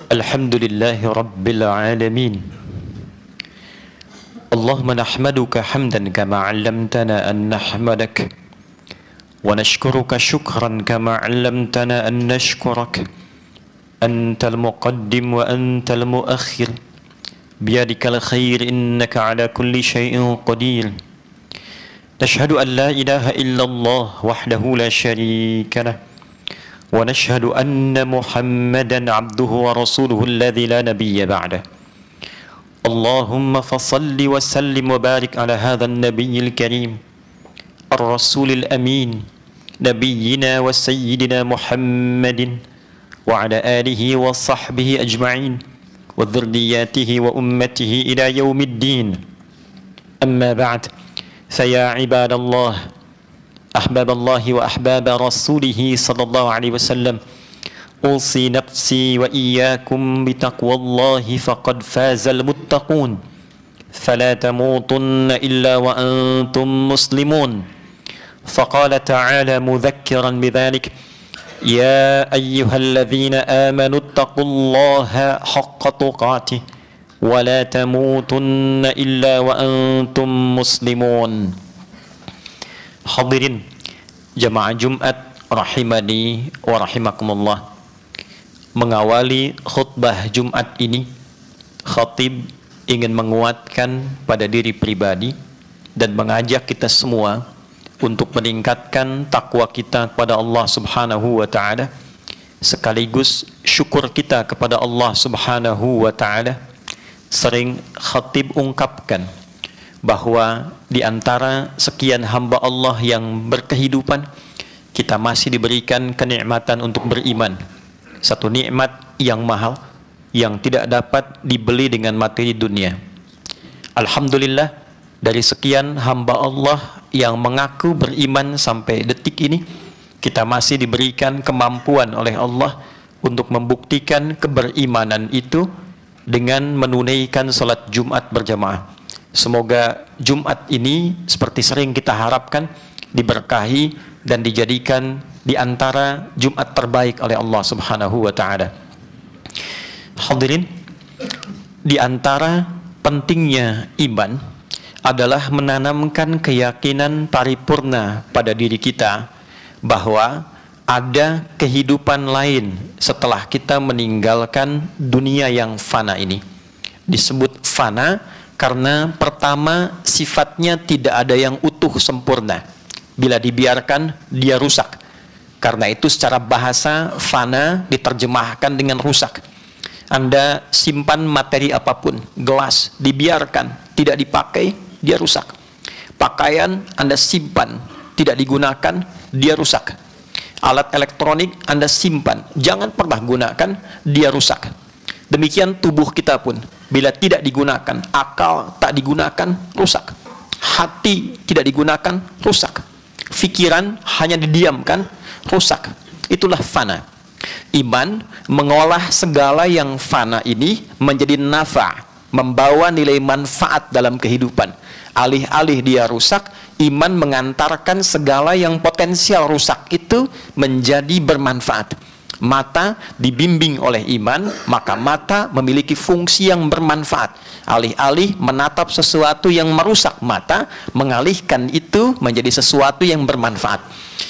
Alhamdulillahi Rabbil Alamin. Allahumma nahmaduka hamdan kama 'allamtana an nahmadak wa nashkuruka syukran kama 'allamtana an nashkurak. Antal muqaddim wa antal muakhir biyadikal khair innaka 'ala kulli syai'in qadir. Nashhadu an la ilaha illallah wahdahu la syarika lah wa nashhadu anna Muhammadan 'abduhu wa rasuluhu alladzi la nabiyya ba'dah. Allahumma fasalli wa sallim wa barik ala hadzal nabiyyil karim ar-rasulil amin nabiyyina wa sayyidina Muhammadin wa ala alihi wa sahbihi ajma'in wa dhurriyyatihi wa ummatihi ila yaumiddin. Amma ba'd, faya ibadallah ahbaballahi wa ahbaba rasulihi sallallahu alaihi wasallam, أوصي نفسي وإياكم بتقوى الله فقد فاز المتقون فلا تموتن إلا وأنتم مسلمون. فقال تعالى مذكرا بذلك يا أيها الذين آمنوا اتقوا الله حق تقاته ولا تموتن إلا وأنتم مسلمون. Hadirin jamaah Jumat rahimani wa rahimakumullah. Mengawali khutbah Jumat ini, khatib ingin menguatkan pada diri pribadi dan mengajak kita semua untuk meningkatkan takwa kita kepada Allah Subhanahu wa taala, sekaligus syukur kita kepada Allah Subhanahu wa taala. Sering khatib ungkapkan bahwa di antara sekian hamba Allah yang berkehidupan, kita masih diberikan kenikmatan untuk beriman. Satu nikmat yang mahal yang tidak dapat dibeli dengan materi dunia. Alhamdulillah, dari sekian hamba Allah yang mengaku beriman sampai detik ini, kita masih diberikan kemampuan oleh Allah untuk membuktikan keberimanan itu dengan menunaikan salat Jumat berjamaah. Semoga Jumat ini seperti sering kita harapkan diberkahi dan dijadikan di antara Jumat terbaik oleh Allah Subhanahu wa taala. Hadirin, di antara pentingnya iman adalah menanamkan keyakinan paripurna pada diri kita bahwa ada kehidupan lain setelah kita meninggalkan dunia yang fana ini. Disebut fana karena pertama, sifatnya tidak ada yang utuh sempurna. Bila dibiarkan, dia rusak. Karena itu secara bahasa fana diterjemahkan dengan rusak. Anda simpan materi apapun, gelas dibiarkan, tidak dipakai, dia rusak. Pakaian Anda simpan, tidak digunakan, dia rusak. Alat elektronik Anda simpan, jangan pernah gunakan, dia rusak. Demikian tubuh kita pun, bila tidak digunakan, akal tak digunakan, rusak. Hati tidak digunakan, rusak. Pikiran hanya didiamkan, rusak. Itulah fana. Iman mengolah segala yang fana ini menjadi nafa', membawa nilai manfaat dalam kehidupan. Alih-alih dia rusak, iman mengantarkan segala yang potensial rusak itu menjadi bermanfaat. Mata dibimbing oleh iman, maka mata memiliki fungsi yang bermanfaat. Alih-alih menatap sesuatu yang merusak mata, mengalihkan itu menjadi sesuatu yang bermanfaat.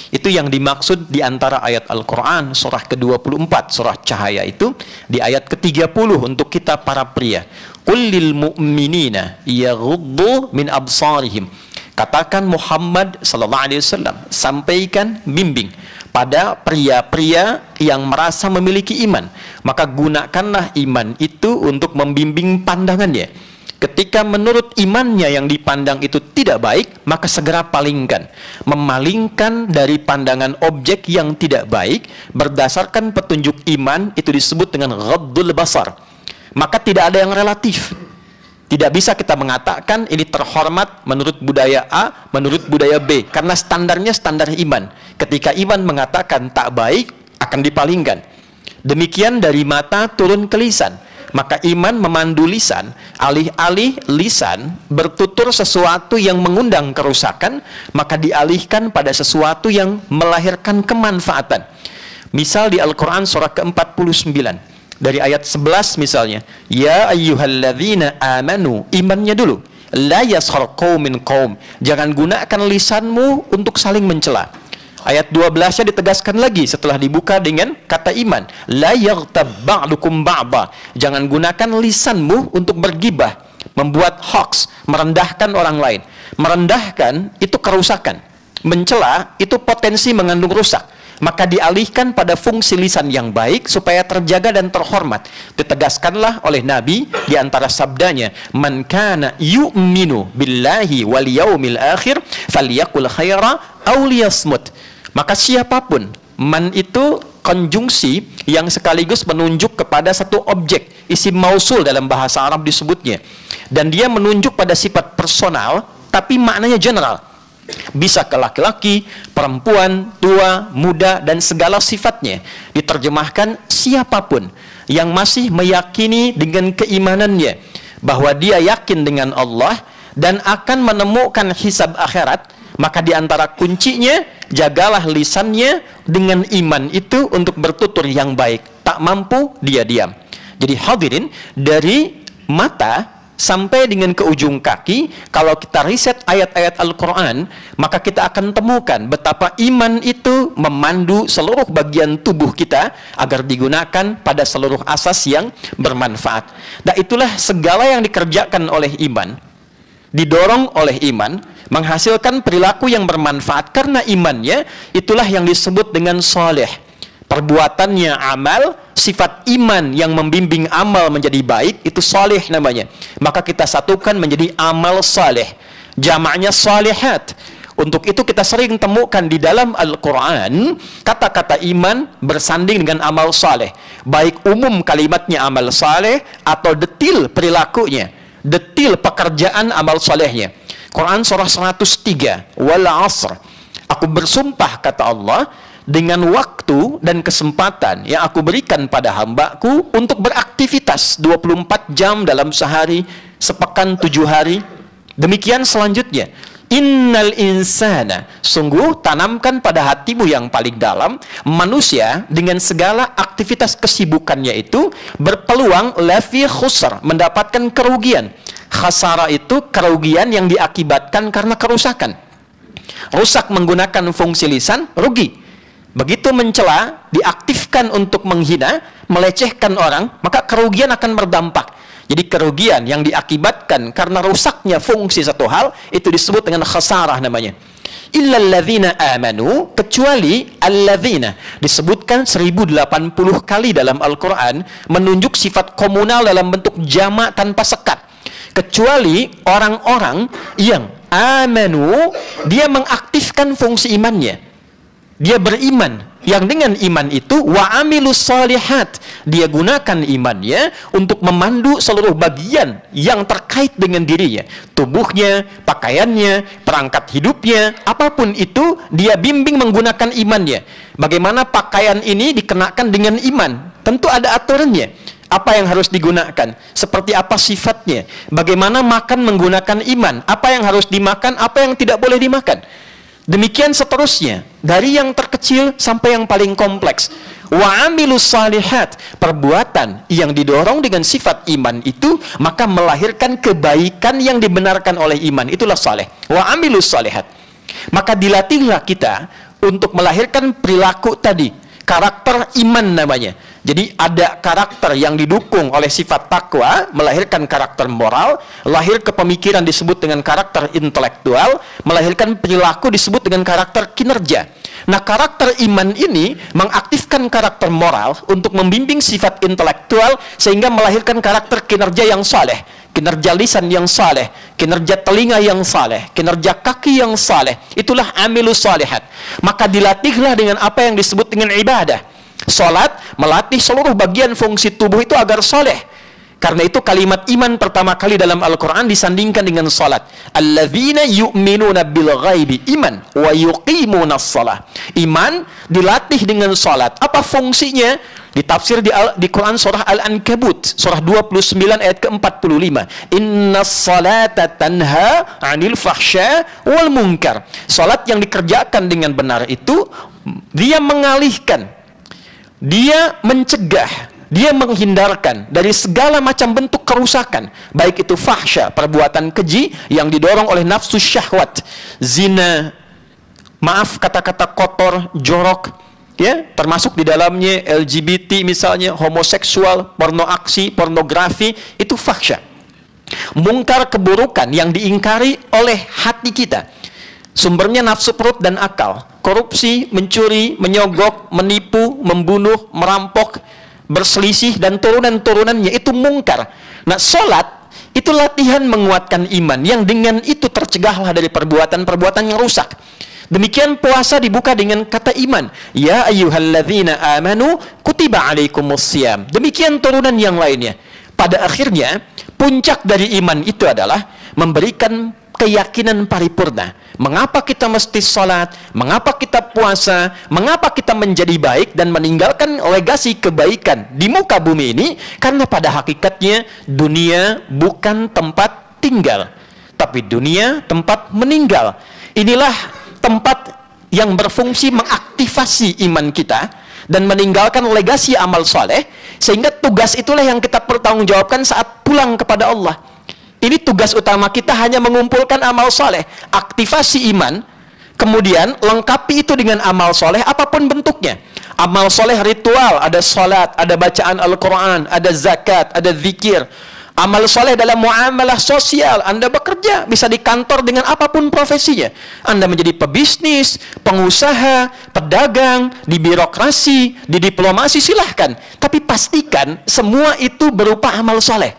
Itu yang dimaksud di antara ayat Al-Quran surah ke-24, surah Cahaya itu, di ayat ke-30 untuk kita para pria. Qul lil mu'minina yaghuddu min absarihim. Katakan Muhammad sallallahu alaihi wasallam, sampaikan, bimbing pada pria-pria yang merasa memiliki iman, maka gunakanlah iman itu untuk membimbing pandangannya. Ketika menurut imannya yang dipandang itu tidak baik, maka segera palingkan. Memalingkan dari pandangan objek yang tidak baik berdasarkan petunjuk iman itu disebut dengan ghaddul basar. Maka tidak ada yang relatif. Tidak bisa kita mengatakan ini terhormat menurut budaya A, menurut budaya B, karena standarnya standar iman. Ketika iman mengatakan tak baik, akan dipalingkan. Demikian dari mata turun ke lisan. Maka iman memandu lisan, alih-alih lisan bertutur sesuatu yang mengundang kerusakan, maka dialihkan pada sesuatu yang melahirkan kemanfaatan. Misal di Al-Quran surah ke-49, Dari ayat 11 misalnya, ya ayyuhalladzina amanu, imannya dulu. La yaskhar qaumin qaum, jangan gunakan lisanmu untuk saling mencela. Ayat 12-nya ditegaskan lagi setelah dibuka dengan kata iman. La yaghtab ba'dukum ba'da, jangan gunakan lisanmu untuk bergibah, membuat hoax, merendahkan orang lain. Merendahkan itu kerusakan. Mencela itu potensi mengandung rusak. Maka dialihkan pada fungsi lisan yang baik supaya terjaga dan terhormat. Ditegaskanlah oleh Nabi di antara sabdanya, man kana yu'minu billahi wal yaumil akhir falyaqul khaira aw liyasmut. Maka siapapun, man itu konjungsi yang sekaligus menunjuk kepada satu objek, isim mausul dalam bahasa Arab disebutnya, dan dia menunjuk pada sifat personal tapi maknanya general. Bisa ke laki-laki, perempuan, tua, muda, dan segala sifatnya. Diterjemahkan siapapun yang masih meyakini dengan keimanannya bahwa dia yakin dengan Allah dan akan menemukan hisab akhirat, maka di antara kuncinya, jagalah lisannya dengan iman itu untuk bertutur yang baik. Tak mampu, dia diam. Jadi hadirin, dari mata sampai dengan ke ujung kaki, kalau kita riset ayat-ayat Al-Quran, maka kita akan temukan betapa iman itu memandu seluruh bagian tubuh kita agar digunakan pada seluruh asas yang bermanfaat. Dan itulah segala yang dikerjakan oleh iman, didorong oleh iman, menghasilkan perilaku yang bermanfaat karena imannya. Itulah yang disebut dengan soleh. Perbuatannya amal, sifat iman yang membimbing amal menjadi baik, itu soleh namanya. Maka kita satukan menjadi amal soleh, jamaknya solehat. Untuk itu kita sering temukan di dalam Al-Quran kata-kata iman bersanding dengan amal soleh, baik umum kalimatnya amal soleh atau detil perilakunya, detil pekerjaan amal solehnya. Quran surah 103, wal asr, aku bersumpah kata Allah dengan waktu dan kesempatan yang aku berikan pada hambaku untuk beraktivitas 24 jam dalam sehari, sepekan 7 hari. Demikian selanjutnya, innal insana, sungguh tanamkan pada hatimu yang paling dalam, manusia dengan segala aktivitas kesibukannya itu berpeluang lafi khusr, mendapatkan kerugian. Khasara itu kerugian yang diakibatkan karena kerusakan. Rusak menggunakan fungsi lisan, rugi. Begitu mencela, diaktifkan untuk menghina, melecehkan orang, maka kerugian akan berdampak. Jadi kerugian yang diakibatkan karena rusaknya fungsi satu hal, itu disebut dengan khasarah namanya. Illal ladzina amanu, kecuali alladzina, disebutkan 1080 kali dalam Al-Quran, menunjuk sifat komunal dalam bentuk jamak tanpa sekat. Kecuali orang-orang yang amanu, dia mengaktifkan fungsi imannya. Dia beriman, yang dengan iman itu wa amilus shalihat, dia gunakan imannya untuk memandu seluruh bagian yang terkait dengan dirinya, tubuhnya, pakaiannya, perangkat hidupnya, apapun itu dia bimbing menggunakan imannya. Bagaimana pakaian ini dikenakan dengan iman? Tentu ada aturannya. Apa yang harus digunakan? Seperti apa sifatnya? Bagaimana makan menggunakan iman? Apa yang harus dimakan? Apa yang tidak boleh dimakan? Demikian seterusnya, dari yang terkecil sampai yang paling kompleks. Wa amilus salihat, perbuatan yang didorong dengan sifat iman itu maka melahirkan kebaikan yang dibenarkan oleh iman, itulah saleh. Wa amilus salihat. Maka dilatihlah kita untuk melahirkan perilaku tadi, karakter iman namanya. Jadi ada karakter yang didukung oleh sifat takwa, melahirkan karakter moral, lahir kepemikiran disebut dengan karakter intelektual, melahirkan perilaku disebut dengan karakter kinerja. Nah, karakter iman ini mengaktifkan karakter moral untuk membimbing sifat intelektual sehingga melahirkan karakter kinerja yang saleh, kinerja lisan yang saleh, kinerja telinga yang saleh, kinerja kaki yang saleh. Itulah amilus salihat. Maka dilatihlah dengan apa yang disebut dengan ibadah. Salat melatih seluruh bagian fungsi tubuh itu agar soleh. Karena itu kalimat iman pertama kali dalam Al-Quran disandingkan dengan salat. Alladzina yu'minuna bil ghaibi, iman wa yuqimuna shalah. Iman dilatih dengan salat. Apa fungsinya? Ditafsir di Quran surah Al-Ankabut, surah 29 ayat ke-45. Innas salata tanha 'anil fahsya wal munkar. Salat yang dikerjakan dengan benar itu dia mengalihkan, dia mencegah dia menghindarkan dari segala macam bentuk kerusakan, baik itu fahsya, perbuatan keji yang didorong oleh nafsu syahwat, zina, maaf kata-kata kotor, jorok, ya, termasuk di dalamnya LGBT misalnya, homoseksual, porno aksi, pornografi, itu fahsya. Mungkar, keburukan yang diingkari oleh hati kita, sumbernya nafsu perut dan akal, korupsi, mencuri, menyogok, menipu, membunuh, merampok, berselisih dan turunan-turunannya, itu mungkar. Nah, sholat itu latihan menguatkan iman yang dengan itu tercegahlah dari perbuatan-perbuatan yang rusak. Demikian puasa dibuka dengan kata iman, ya ayyuhalladzina amanu kutiba alaikumussyam. Demikian turunan yang lainnya. Pada akhirnya puncak dari iman itu adalah memberikan keyakinan paripurna. Mengapa kita mesti sholat? Mengapa kita puasa? Mengapa kita menjadi baik dan meninggalkan legasi kebaikan di muka bumi ini? Karena pada hakikatnya dunia bukan tempat tinggal, tapi dunia tempat meninggal. Inilah tempat yang berfungsi mengaktifasi iman kita dan meninggalkan legasi amal soleh, sehingga tugas itulah yang kita pertanggungjawabkan saat pulang kepada Allah. Ini tugas utama kita, hanya mengumpulkan amal soleh, aktivasi iman, kemudian lengkapi itu dengan amal soleh apapun bentuknya. Amal soleh ritual, ada sholat, ada bacaan Al-Quran, ada zakat, ada zikir. Amal soleh dalam muamalah sosial, Anda bekerja, bisa di kantor dengan apapun profesinya. Anda menjadi pebisnis, pengusaha, pedagang, di birokrasi, di diplomasi, silahkan. Tapi pastikan semua itu berupa amal soleh.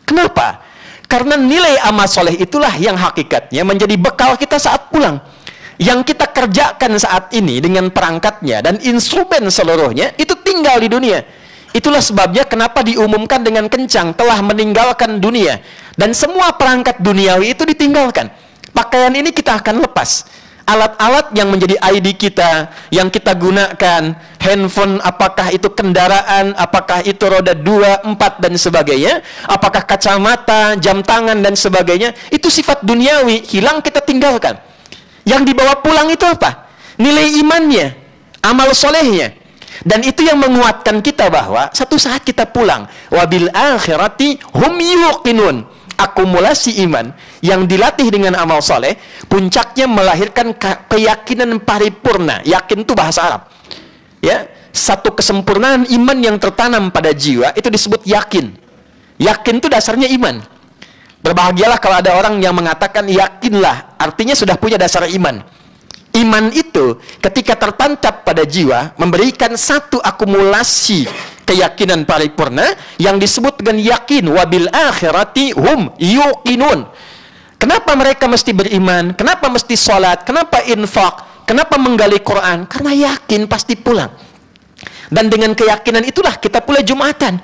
Kenapa? Karena nilai amal soleh itulah yang hakikatnya menjadi bekal kita saat pulang. Yang kita kerjakan saat ini dengan perangkatnya dan instrumen seluruhnya, itu tinggal di dunia. Itulah sebabnya kenapa diumumkan dengan kencang, telah meninggalkan dunia. Dan semua perangkat duniawi itu ditinggalkan. Pakaian ini kita akan lepas. Alat-alat yang menjadi ID kita, yang kita gunakan, handphone, apakah itu kendaraan, apakah itu roda 2, 4, dan sebagainya, apakah kacamata, jam tangan, dan sebagainya, itu sifat duniawi, hilang, kita tinggalkan. Yang dibawa pulang itu apa? Nilai imannya, amal solehnya. Dan itu yang menguatkan kita bahwa satu saat kita pulang, wabil akhirati hum yuqinun. Akumulasi iman yang dilatih dengan amal soleh, puncaknya melahirkan keyakinan paripurna. Yakin itu bahasa Arab, ya, satu kesempurnaan iman yang tertanam pada jiwa, itu disebut yakin. Yakin itu dasarnya iman. Berbahagialah kalau ada orang yang mengatakan yakinlah, artinya sudah punya dasar iman. Iman itu ketika tertancap pada jiwa, memberikan satu akumulasi keyakinan paripurna yang disebut dengan yakin. Wabil akhirati hum yuqinun. Kenapa mereka mesti beriman? Kenapa mesti sholat? Kenapa infak? Kenapa menggali Quran? Karena yakin pasti pulang. Dan dengan keyakinan itulah kita pula Jumatan.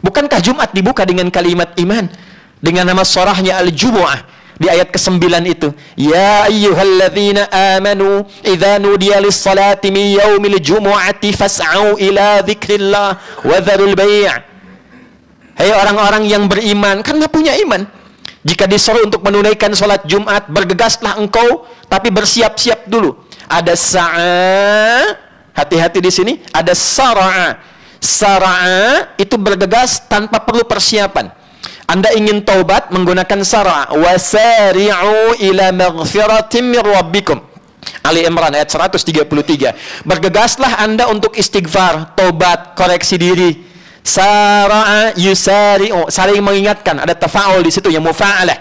Bukankah Jumat dibuka dengan kalimat iman? Dengan nama surahnya Al-Jumu'ah. Di ayat ke-9 itu, ya ayyuhalladzina amanu idza nudiya lis-salati min yaumil jumu'ati fas'au ila dzikrillah wa dzarul bai'. Hai orang-orang yang beriman, karena punya iman, jika disuruh untuk menunaikan salat Jumat, bergegaslah engkau, tapi bersiap-siap dulu. Ada sa'a, hati-hati di sini, ada sara'a. Sara'a itu bergegas tanpa perlu persiapan. Anda ingin taubat menggunakan sara', wasari'u ila maghfiratin min rabbikum. Ali Imran ayat 133. Bergegaslah Anda untuk istighfar, taubat, koreksi diri. Sara'a yusari'u, saling mengingatkan, ada tafa'ul di situ yang mufa'alah.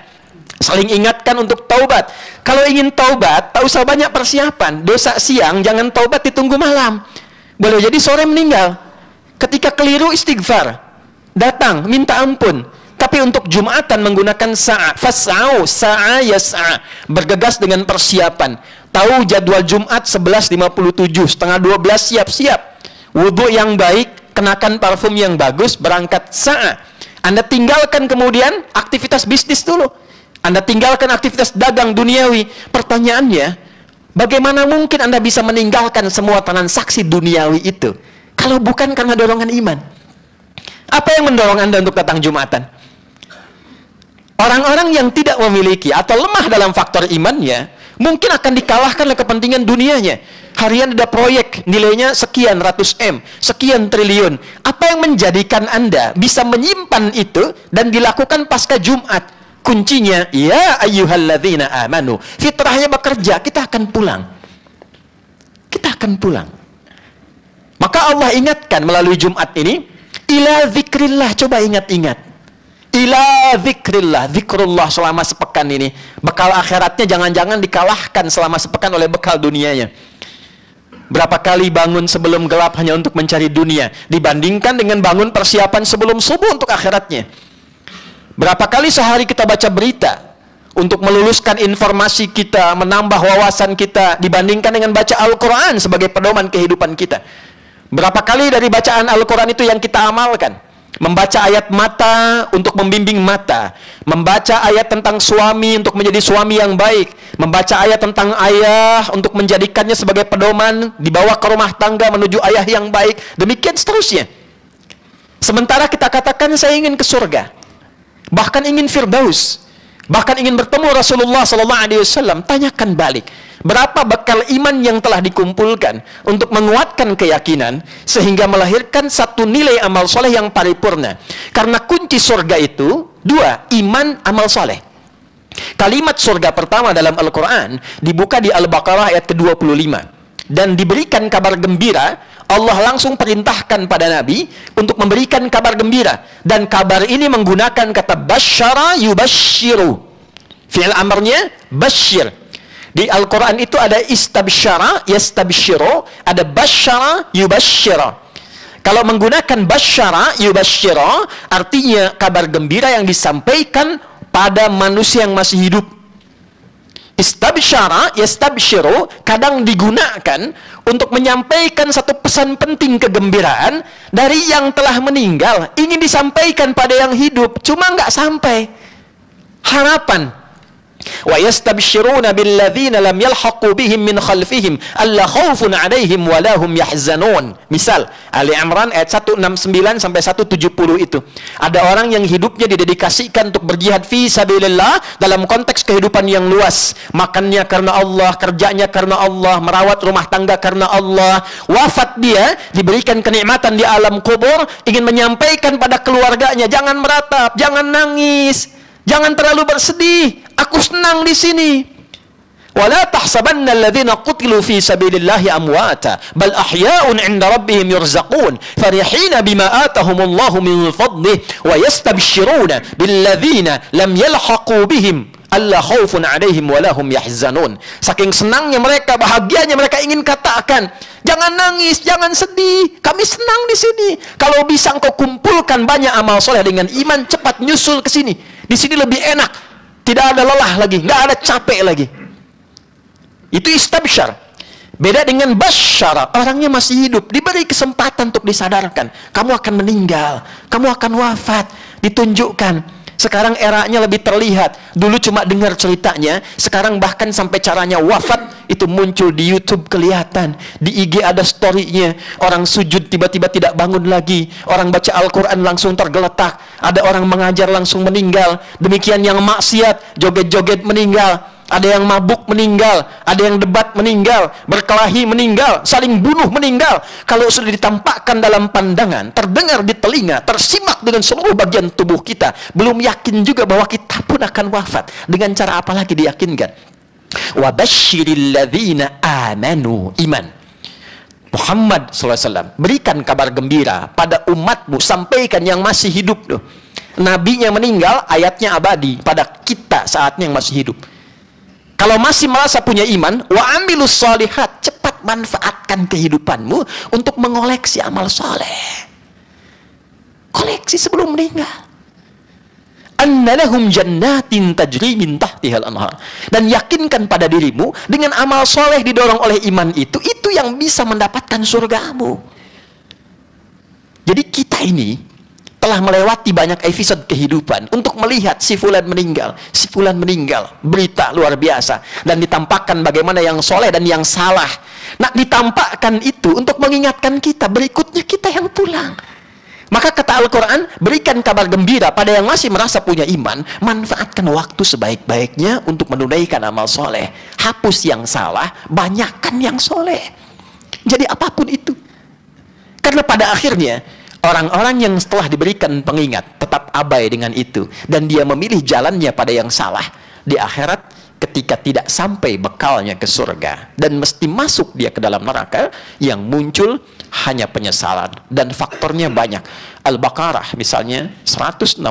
Saling ingatkan untuk taubat. Kalau ingin taubat, tak usah banyak persiapan. Dosa siang jangan taubat, ditunggu malam. Boleh jadi sore meninggal. Ketika keliru istighfar, datang minta ampun. Tapi untuk Jumatan menggunakan sa'a, fas'au, sa'a yas'a, bergegas dengan persiapan. Tahu jadwal Jumat 11.57, setengah 12 siap-siap. Wudhu yang baik, kenakan parfum yang bagus, berangkat sa'a. Anda tinggalkan kemudian aktivitas bisnis dulu. Anda tinggalkan aktivitas dagang duniawi. Pertanyaannya, bagaimana mungkin Anda bisa meninggalkan semua transaksi duniawi itu kalau bukan karena dorongan iman? Apa yang mendorong Anda untuk datang Jumatan? Orang-orang yang tidak memiliki atau lemah dalam faktor imannya, mungkin akan dikalahkan oleh kepentingan dunianya. Harian ada proyek, nilainya sekian ratus M, sekian triliun. Apa yang menjadikan Anda bisa menyimpan itu dan dilakukan pasca Jumat? Kuncinya, ya ayyuhalladzina amanu. Fitrahnya bekerja, kita akan pulang. Kita akan pulang. Maka Allah ingatkan melalui Jumat ini, ila zikrillah, coba ingat-ingat. Ila zikrillah, zikrullah selama sepekan ini. Bekal akhiratnya jangan-jangan dikalahkan selama sepekan oleh bekal dunianya. Berapa kali bangun sebelum gelap hanya untuk mencari dunia, dibandingkan dengan bangun persiapan sebelum subuh untuk akhiratnya. Berapa kali sehari kita baca berita untuk meluluskan informasi kita, menambah wawasan kita, dibandingkan dengan baca Al-Quran sebagai pedoman kehidupan kita. Berapa kali dari bacaan Al-Quran itu yang kita amalkan? Membaca ayat mata untuk membimbing mata, membaca ayat tentang suami untuk menjadi suami yang baik, membaca ayat tentang ayah untuk menjadikannya sebagai pedoman dibawa ke rumah tangga menuju ayah yang baik, demikian seterusnya. Sementara kita katakan saya ingin ke surga, bahkan ingin firdaus, bahkan ingin bertemu Rasulullah SAW. Tanyakan balik, berapa bekal iman yang telah dikumpulkan untuk menguatkan keyakinan sehingga melahirkan satu nilai amal soleh yang paripurna. Karena kunci surga itu dua, iman, amal soleh. Kalimat surga pertama dalam Al-Quran dibuka di Al-Baqarah ayat ke-25 dan diberikan kabar gembira. Allah langsung perintahkan pada Nabi untuk memberikan kabar gembira, dan kabar ini menggunakan kata basyara yubasyiru. Fi'il amrnya basyir. Di Al-Quran itu ada istabsyara, yastabsyiru, ada basyara, yubasyira. Kalau menggunakan basyara, yubasyira, artinya kabar gembira yang disampaikan pada manusia yang masih hidup. Istabsyara, yastabsyiru, kadang digunakan untuk menyampaikan satu pesan penting kegembiraan dari yang telah meninggal, ingin disampaikan pada yang hidup, cuma nggak sampai. Harapan. Wa yastabshiruna billadzina lam yalhaqu bihim min khalfihim alla khaufun 'alaihim wa la hum yahzanun. Misal Ali Imran ayat 169 sampai 170 itu. Ada orang yang hidupnya didedikasikan untuk berjihad fi sabilillah dalam konteks kehidupan yang luas. Makannya karena Allah, kerjanya karena Allah, merawat rumah tangga karena Allah. Wafat dia, diberikan kenikmatan di alam kubur, ingin menyampaikan pada keluarganya, jangan meratap, jangan nangis, jangan terlalu bersedih. Aku senang di sini. Wala tahsabanna alladhina qutilu fi sabilillahi amwata bal ahya'un 'inda rabbihim yurzaqun farihina bima atahumullahu min fadlihi wa yastabshiruna billadzina lam yalhaqu bihim alla khaufun 'alaihim wa la hum yahzanun. Saking senangnya mereka, bahagianya mereka, ingin katakan, jangan nangis, jangan sedih, kami senang di sini. Kalau bisa engkau kumpulkan banyak amal soleh dengan iman, cepat nyusul ke sini. Di sini lebih enak. Tidak ada lelah lagi, nggak ada capek lagi. Itu istabsyar. Beda dengan basyara, orangnya masih hidup, diberi kesempatan untuk disadarkan. Kamu akan meninggal, kamu akan wafat, ditunjukkan. Sekarang eranya lebih terlihat. Dulu cuma dengar ceritanya, sekarang bahkan sampai caranya wafat itu muncul di YouTube, kelihatan. Di IG ada story-nya. Orang sujud tiba-tiba tidak bangun lagi. Orang baca Al-Quran langsung tergeletak. Ada orang mengajar langsung meninggal. Demikian yang maksiat, joget-joget meninggal. Ada yang mabuk meninggal, ada yang debat meninggal, berkelahi meninggal, saling bunuh meninggal. Kalau sudah ditampakkan dalam pandangan, terdengar di telinga, tersimak dengan seluruh bagian tubuh kita, belum yakin juga bahwa kita pun akan wafat. Dengan cara apa lagi diyakinkan? Wa basyiril ladzina amanu, iman. Muhammad SAW, berikan kabar gembira pada umatmu, sampaikan yang masih hidup. Nabinya meninggal, ayatnya abadi pada kita saatnya yang masih hidup. Kalau masih merasa punya iman, wa amilus shalihat, cepat manfaatkan kehidupanmu untuk mengoleksi amal soleh. Koleksi sebelum meninggal. Annalahum jannatin tajri min tahtihal anhar. Dan yakinkan pada dirimu, dengan amal soleh didorong oleh iman itu yang bisa mendapatkan surgamu. Jadi kita ini telah melewati banyak episode kehidupan untuk melihat si fulan meninggal, berita luar biasa, dan ditampakkan bagaimana yang soleh dan yang salah. Nah, ditampakkan itu untuk mengingatkan kita, berikutnya kita yang pulang. Maka kata Al-Quran, berikan kabar gembira pada yang masih merasa punya iman, manfaatkan waktu sebaik-baiknya untuk menunaikan amal soleh. Hapus yang salah, banyakkan yang soleh. jadi apapun itu. Karena pada akhirnya orang-orang yang setelah diberikan pengingat tetap abai dengan itu dan dia memilih jalannya pada yang salah, di akhirat ketika tidak sampai bekalnya ke surga dan mesti masuk dia ke dalam neraka, yang muncul hanya penyesalan dan faktornya banyak. Al-Baqarah misalnya 166.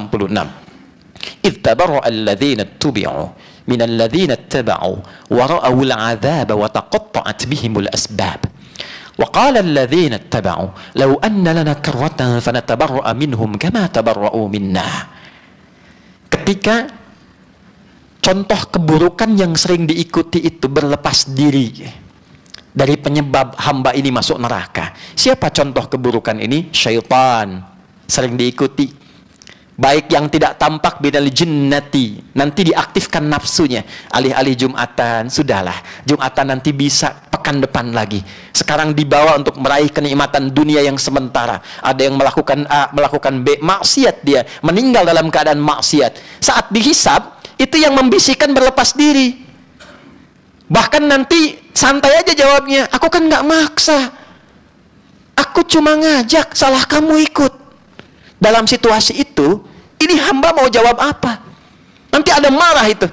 إِذْ تَبَرَّأَ الَّذِينَ اتُّبِعُوا مِنَ الَّذِينَ اتَّبَعُوا وَرَأَوُا الْعَذَابَ وَتَقَطَّعَتْ بِهِمُ الْأَسْبَابُ وَقَالَ الَّذِينَ اتَّبَعُوا لَوْ أَنَّ لَنَا كَرَّةً فَنَتَبَرَّأَ مِنْهُمْ كَمَا تَبَرَّؤُوا مِنَّا. Ketika contoh keburukan yang sering diikuti itu berlepas diri dari penyebab hamba ini masuk neraka. Siapa contoh keburukan ini? Syaitan. Sering diikuti. Baik yang tidak tampak binal jinnati, nanti diaktifkan nafsunya. Alih-alih Jumatan, sudahlah, Jumatan nanti bisa pekan depan lagi. Sekarang dibawa untuk meraih kenikmatan dunia yang sementara. Ada yang melakukan A, melakukan B, maksiat dia, meninggal dalam keadaan maksiat. Saat dihisab, itu yang membisikkan berlepas diri. Bahkan nanti santai aja jawabnya, aku kan nggak maksa, aku cuma ngajak, salah kamu ikut. Dalam situasi itu, ini hamba mau jawab apa? Nanti ada marah itu.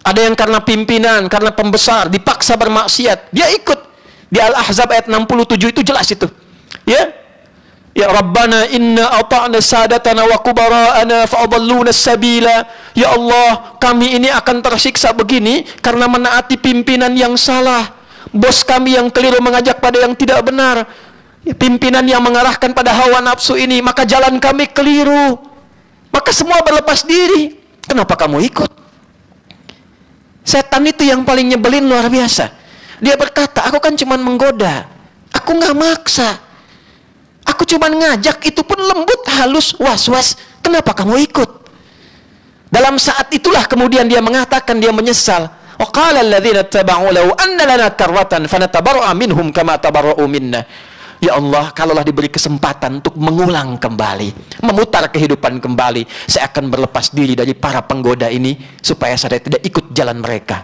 Ada yang karena pimpinan, karena pembesar dipaksa bermaksiat, dia ikut. Di Al-Ahzab ayat 67 itu jelas itu. Ya, ya Rabbana inna ata'na sadatana wa kubara'ana fa'adalluna sabila. Ya Allah, kami ini akan tersiksa begini karena menaati pimpinan yang salah. Bos kami yang keliru mengajak pada yang tidak benar. Pimpinan yang mengarahkan pada hawa nafsu ini, maka jalan kami keliru. Maka semua berlepas diri. Kenapa kamu ikut? Setan itu yang paling nyebelin luar biasa. Dia berkata, aku kan cuma menggoda, aku nggak maksa, aku cuma ngajak, itu pun lembut, halus, was-was. Kenapa kamu ikut? Dalam saat itulah kemudian dia mengatakan, dia menyesal. Waqala alladhina taba'u law anna lana karratan fanatabarra'a minhum kama tabarra'u minna. Ya Allah, kalaulah diberi kesempatan untuk mengulang kembali, memutar kehidupan kembali, saya akan berlepas diri dari para penggoda ini, supaya saya tidak ikut jalan mereka.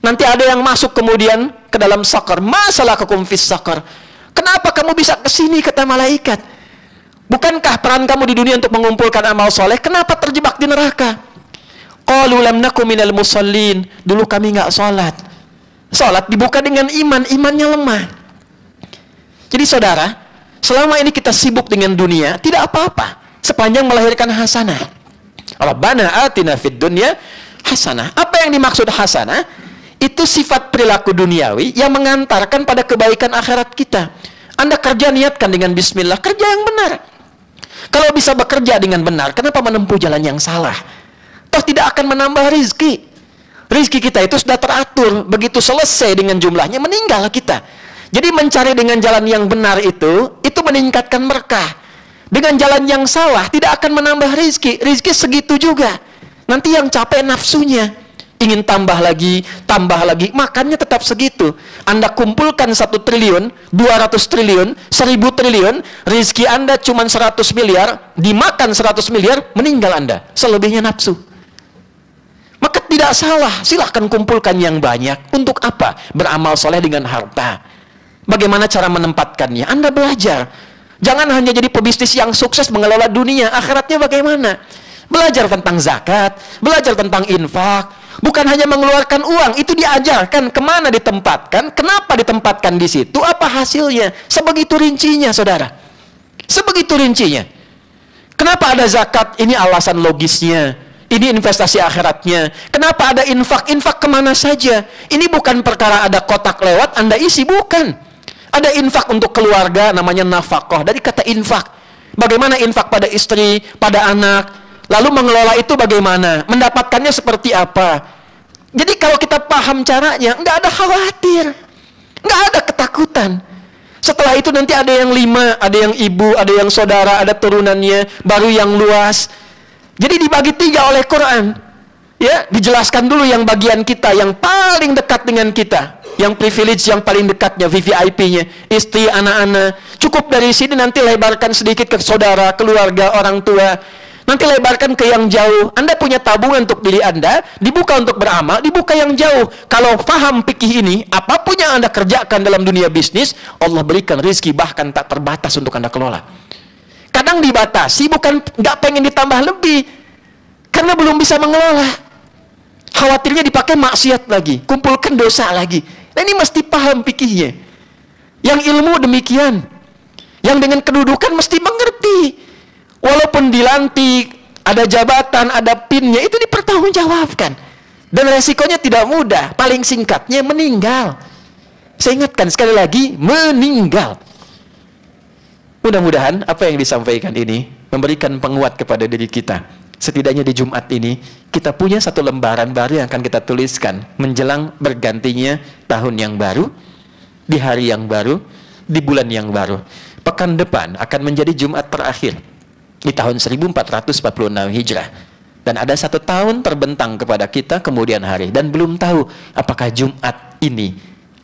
Nanti ada yang masuk kemudian ke dalam sakar. Masalah kakum fis sakar. Kenapa kamu bisa ke sini, kata malaikat? Bukankah peran kamu di dunia untuk mengumpulkan amal soleh? Kenapa terjebak di neraka? Qalu lam nakum minal musallin. Dulu kami nggak sholat. Sholat dibuka dengan iman, imannya lemah. Jadi saudara, selama ini kita sibuk dengan dunia, tidak apa-apa sepanjang melahirkan hasanah. Rabbana atina fid dunya hasanah. Apa yang dimaksud hasanah? Itu sifat perilaku duniawi yang mengantarkan pada kebaikan akhirat kita. Anda kerja, niatkan dengan bismillah, kerja yang benar. Kalau bisa bekerja dengan benar, kenapa menempuh jalan yang salah? Toh tidak akan menambah rizki. Rizki kita itu sudah teratur. Begitu selesai dengan jumlahnya, meninggal kita. Jadi mencari dengan jalan yang benar itu meningkatkan berkah. Dengan jalan yang salah, tidak akan menambah rizki. Rizki segitu juga. Nanti yang capek nafsunya. Ingin tambah lagi, makannya tetap segitu. Anda kumpulkan 1 triliun, 200 triliun, 1000 triliun, rizki Anda cuma 100 miliar, dimakan 100 miliar, meninggal Anda. Selebihnya nafsu. Maka tidak salah, silahkan kumpulkan yang banyak. Untuk apa? Beramal soleh dengan harta. Bagaimana cara menempatkannya? Anda belajar. Jangan hanya jadi pebisnis yang sukses mengelola dunia, akhiratnya bagaimana? Belajar tentang zakat, belajar tentang infak. Bukan hanya mengeluarkan uang, itu diajarkan kemana ditempatkan, kenapa ditempatkan di situ, apa hasilnya. Sebegitu rincinya, saudara. Sebegitu rincinya. Kenapa ada zakat? Ini alasan logisnya. Ini investasi akhiratnya. Kenapa ada infak? Infak kemana saja? Ini bukan perkara ada kotak lewat, Anda isi, bukan. Ada infak untuk keluarga, namanya nafkah. Dari kata infak. Bagaimana infak pada istri, pada anak. Lalu mengelola itu bagaimana? Mendapatkannya seperti apa? Jadi kalau kita paham caranya, nggak ada khawatir. Nggak ada ketakutan. Setelah itu nanti ada yang 5, ada yang ibu, ada yang saudara, ada turunannya, baru yang luas. Jadi dibagi 3 oleh Quran. Ya, dijelaskan dulu yang bagian kita, yang paling dekat dengan kita. Yang privilege yang paling dekatnya, VVIP-nya, istri, anak-anak. Cukup dari sini, nanti lebarkan sedikit ke saudara, keluarga, orang tua. Nanti lebarkan ke yang jauh. Anda punya tabungan untuk diri Anda, dibuka untuk beramal, dibuka yang jauh. Kalau paham fikih ini, apapun yang Anda kerjakan dalam dunia bisnis, Allah berikan rezeki bahkan tak terbatas untuk Anda kelola. Kadang dibatasi, bukan nggak pengen ditambah lebih, karena belum bisa mengelola. Khawatirnya dipakai maksiat lagi, kumpulkan dosa lagi. Nah, ini mesti paham fikihnya. Yang ilmu demikian, yang dengan kedudukan mesti mengerti. Walaupun dilantik, ada jabatan, ada pinnya, itu dipertanggungjawabkan. Dan resikonya tidak mudah. Paling singkatnya meninggal. Saya ingatkan sekali lagi, meninggal. Mudah-mudahan apa yang disampaikan ini memberikan penguat kepada diri kita. Setidaknya di Jumat ini, kita punya satu lembaran baru yang akan kita tuliskan menjelang bergantinya tahun yang baru, di hari yang baru, di bulan yang baru. Pekan depan akan menjadi Jumat terakhir di tahun 1446 Hijrah. Dan ada 1 tahun terbentang kepada kita kemudian hari. Dan belum tahu apakah Jumat ini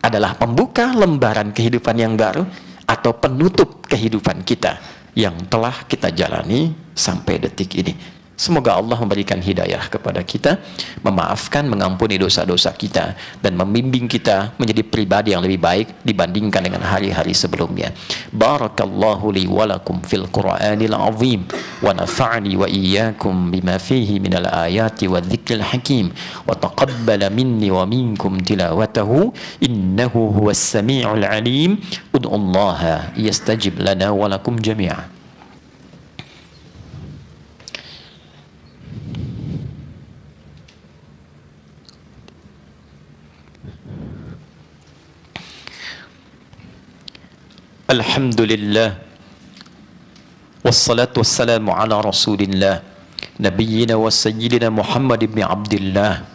adalah pembuka lembaran kehidupan yang baru atau penutup kehidupan kita yang telah kita jalani sampai detik ini. Semoga Allah memberikan hidayah kepada kita, memaafkan, mengampuni dosa-dosa kita, dan membimbing kita menjadi pribadi yang lebih baik dibandingkan dengan hari-hari sebelumnya. Barakallahu li walakum fil Qur'anil azim, wa nafa'ni wa iyyakum bima fihi minal ayati wa dzikril hakim, wa taqabbala minni wa minkum tilawatahu, innahu huwas sami'ul alim. Ud'ullaha yastajib lana wa lakum jami'an. Alhamdulillah, wassalatu wassalamu ala rasulillah, nabiyyina wa sayyidina Muhammad ibn Abdillah,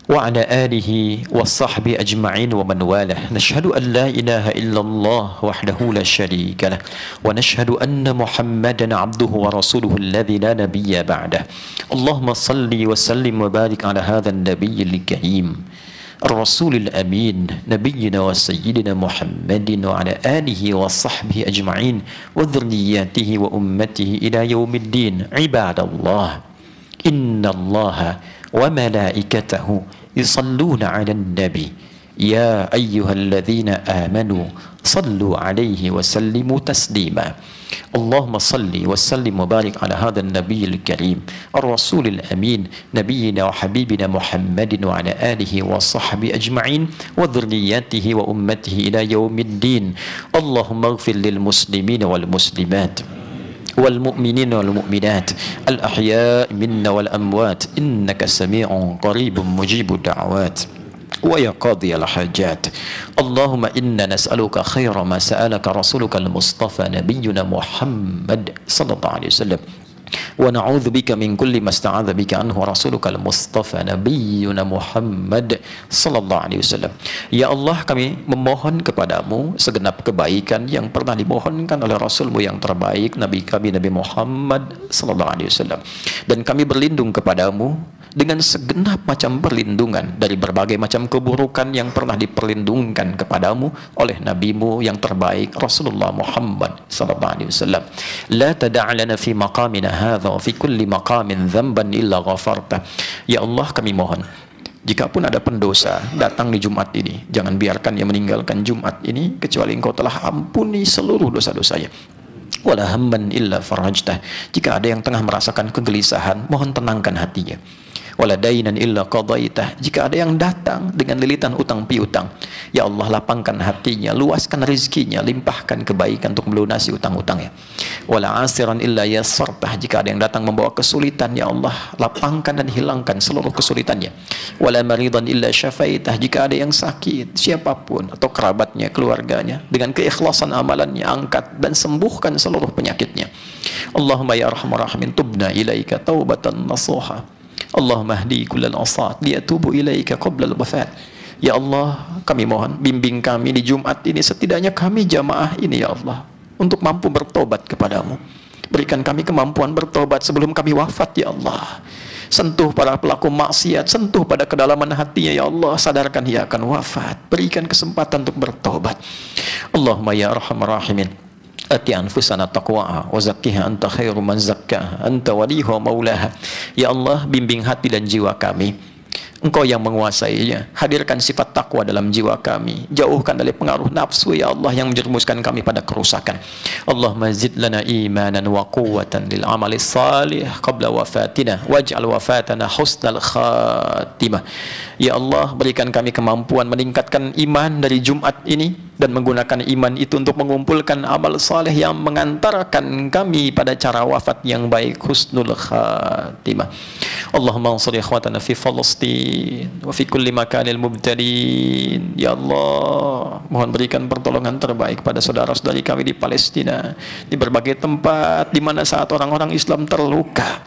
wa ala alihi wa sahbihi ajma'in wa man walah. Nashhadu an la ilaha illallah wahdahu la sharika lah, wa nashhadu anna Muhammadan abduhu wa rasuluhu alladhi la nabiyya ba'dah. Allahumma salli wa sallim wa barik ala hadha an-nabiyyil karim, الرسول الأمين, نبينا وسيدنا محمد وعلى آله وصحبه أجمعين وذرياته وأمته إلى يوم الدين. عباد الله، إن الله وملائكته يصلون على النبي، يا أيها الذين آمنوا صلوا عليه وسلموا تسليما. اللهم صل وسلم وبارك على هذا النبي الكريم الرسول الأمين نبينا وحبيبنا محمد وعلى آله وصحبه أجمعين وذرياته وأمته إلى يوم الدين. اللهم اغفر للمسلمين والمسلمات والمؤمنين والمؤمنات الأحياء منا والأموات إنك سميع قريب مجيب الدعوات ويا قاضي الحاجات. اللهم إنا نسألك خير ما سألك رسولك المصطفى نبينا محمد صلى الله عليه وسلم، ونعوذ بك من كل ما استعاذ بك عنه رسولك المصطفى نبينا محمد صلى الله عليه وسلم. Ya Allah, kami memohon kepadamu segenap kebaikan yang pernah dimohonkan oleh Rasulmu yang terbaik, Nabi kami Nabi Muhammad sallallahu alaihi wasallam, dan kami berlindung kepadamu dengan segenap macam perlindungan dari berbagai macam keburukan yang pernah diperlindungkan kepadamu oleh nabimu yang terbaik Rasulullah Muhammad sallallahu alaihi wasallam. La tada' lana fi maqamina hadha wa fi kulli maqamin dhanban illa ghafarta. Ya Allah, kami mohon, jikapun ada pendosa datang di Jumat ini, jangan biarkan dia meninggalkan Jumat ini kecuali Engkau telah ampuni seluruh dosa-dosanya. Wala hamman illa farajtah. Jika ada yang tengah merasakan kegelisahan, mohon tenangkan hatinya. Wala dainan illa qadaitah. Jika ada yang datang dengan lilitan utang piutang, ya Allah, lapangkan hatinya, luaskan rezekinya, limpahkan kebaikan untuk melunasi utang-utangnya. Wala asiran illa yassartah. Jika ada yang datang membawa kesulitan, ya Allah, lapangkan dan hilangkan seluruh kesulitannya. Wala maridan illa syafaitah. Jika ada yang sakit, siapapun atau kerabatnya, keluarganya, dengan keikhlasan amalannya, angkat dan sembuhkan seluruh penyakitnya. Allahumma ya arhamar rahimin, tubna ilaika taubatan nasuha. Allahumma hdi kullal asat liyatubu ilaika qabla al-wafat. Ya Allah, kami mohon bimbing kami di Jumat ini, setidaknya kami jamaah ini ya Allah, untuk mampu bertobat kepadamu. Berikan kami kemampuan bertobat sebelum kami wafat ya Allah. Sentuh para pelaku maksiat, sentuh pada kedalaman hatinya ya Allah, sadarkan ia akan wafat. Berikan kesempatan untuk bertobat. Allahumma ya arhamar rahimin, ati anfusana taqwaha wa zakkiha anta khairu man zakkaha anta waliyuha wa maulaha. Ya Allah, bimbing hati dan jiwa kami, Engkau yang menguasainya. Hadirkan sifat takwa dalam jiwa kami. Jauhkan dari pengaruh nafsu, ya Allah, yang menjerumuskan kami pada kerusakan. Allahumma zid lana imanan wa quwwatan lil amali salih qabla wafatina waj'al wafatana husnal khatimah. Ya Allah, berikan kami kemampuan meningkatkan iman dari Jumat ini dan menggunakan iman itu untuk mengumpulkan amal saleh yang mengantarkan kami pada cara wafat yang baik, husnul khatimah. Allahumma ansur ikhwatana fi Palestin wa fi kulli makanil mubtalin. Ya Allah, mohon berikan pertolongan terbaik pada saudara-saudari kami di Palestina, di berbagai tempat di mana saat orang-orang Islam terluka.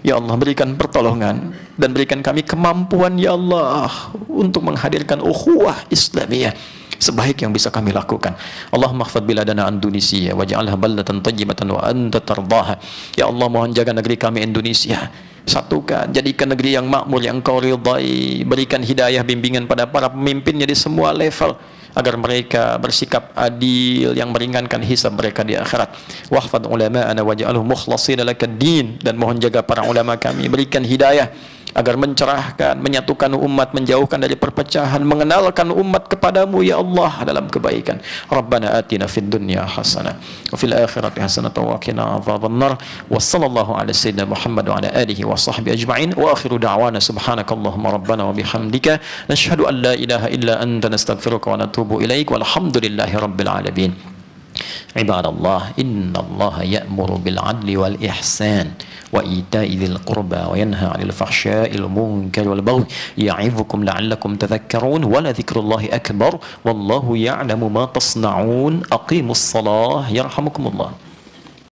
Ya Allah, berikan pertolongan dan berikan kami kemampuan, ya Allah, untuk menghadirkan ukhuwah Islamiyah sebaik yang bisa kami lakukan. Allahumma khfad biladana Indonesia waj'alha baldatan thayyibatan wa anta tardaha. Ya Allah, mohon jaga negeri kami Indonesia, satukan, jadikan negeri yang makmur yang Engkau ridai. Berikan hidayah bimbingan pada para pemimpinnya di semua level agar mereka bersikap adil yang meringankan hisab mereka di akhirat. Wahfad ulama'ana waj'alhum mukhlashina lakad-din, dan mohon jaga para ulama kami, berikan hidayah agar mencerahkan, menyatukan umat, menjauhkan dari perpecahan, mengenalkan umat kepadamu, ya Allah, dalam kebaikan. Rabbana atina fid dunya hasanah wa fil akhirati hasanah wa qina adzabannar. Wa sallallahu ala sayyidina Muhammad wa ala alihi wa sahbihi ajma'in. Wa akhiru da'wana subhanakallahumma rabbana wa bihamdika nashhadu an la ilaha illa anta nastaghfiruka wa natubu ilaik. Walhamdulillahi rabbil alamin. Ibadallah, innallaha ya'muru bil 'adli wal ihsan wa ita'i dzil qurba wa yanha 'anil fahsya'i wal munkari wal baghi ya'idzukum la'allakum tadhakkarun wa la dzikrullahi akbar wallahu ya'lamu ma tasna'un. Aqimus shalah yarhamukumullah.